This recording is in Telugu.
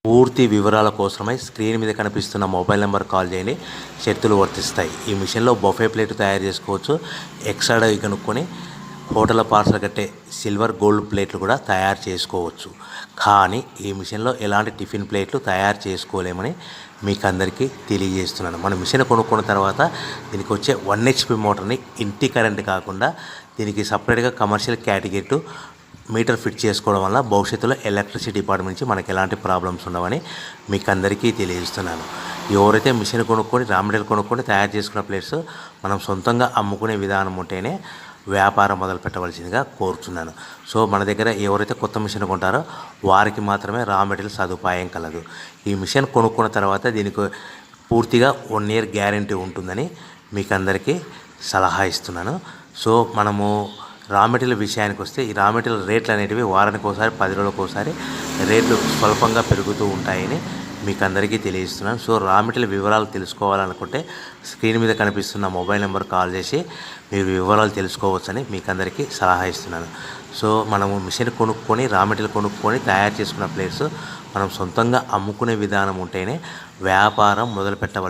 పూర్తి వివరాల కోసమై స్క్రీన్ మీద కనిపిస్తున్న మొబైల్ నెంబర్ కాల్ చేయండి. షరతులు వర్తిస్తాయి. ఈ మిషన్లో బొఫే ప్లేట్ తయారు చేసుకోవచ్చు. ఎక్స్ట్రా కనుక్కొని హోటల్ పార్సల్ కట్టే సిల్వర్ గోల్డ్ ప్లేట్లు కూడా తయారు చేసుకోవచ్చు. కానీ ఈ మిషన్లో ఎలాంటి టిఫిన్ ప్లేట్లు తయారు చేసుకోలేమని మీకు అందరికీ తెలియజేస్తున్నాను. మన మిషన్ కొనుక్కున్న తర్వాత దీనికి వచ్చే 1 HP మోటార్ని ఇంటి కరెంట్ కాకుండా దీనికి సపరేట్గా కమర్షియల్ కేటగిరీ మీటర్ ఫిట్ చేసుకోవడం వల్ల భవిష్యత్తులో ఎలక్ట్రిసిటీ డిపార్ట్మెంట్ నుంచి మనకి ఎలాంటి ప్రాబ్లమ్స్ ఉండవని మీకు అందరికీ తెలియజేస్తున్నాను. ఎవరైతే మిషన్ కొనుక్కొని రా మెటీరియల్ కొనుక్కొని తయారు చేసుకున్న ప్లేట్స్ మనం సొంతంగా అమ్ముకునే విధానం ఉంటేనే వ్యాపారం మొదలు పెట్టవలసిందిగా కోరుతున్నాను. సో మన దగ్గర ఎవరైతే కొత్త మిషన్ కొంటారో వారికి మాత్రమే రా మెటీరియల్ సదుపాయం కలదు. ఈ మిషన్ కొనుక్కున్న తర్వాత దీనికి పూర్తిగా 1 year గ్యారంటీ ఉంటుందని మీకు అందరికీ సలహా ఇస్తున్నాను. సో మనము రా మెటీరియల్ విషయానికి వస్తే ఈ రా మెటీరియల్ రేట్లు అనేటివి వారానికి ఒకసారి 10 రోజులకు ఒకసారి రేట్లు స్వల్పంగా పెరుగుతూ ఉంటాయని మీకు అందరికీ తెలియజేస్తున్నాను. సో రా మెటీరియల్ వివరాలు తెలుసుకోవాలనుకుంటే స్క్రీన్ మీద కనిపిస్తున్న మొబైల్ నెంబర్ కాల్ చేసి మీరు వివరాలు తెలుసుకోవచ్చని మీకు అందరికీ సలహా ఇస్తున్నాను. సో మనము మిషన్ కొనుక్కొని రా మెటీరియల్ కొనుక్కొని తయారు చేసుకున్న ప్లేట్స్ మనం సొంతంగా అమ్ముకునే విధానం ఉంటేనే వ్యాపారం మొదలు పెట్టవచ్చు.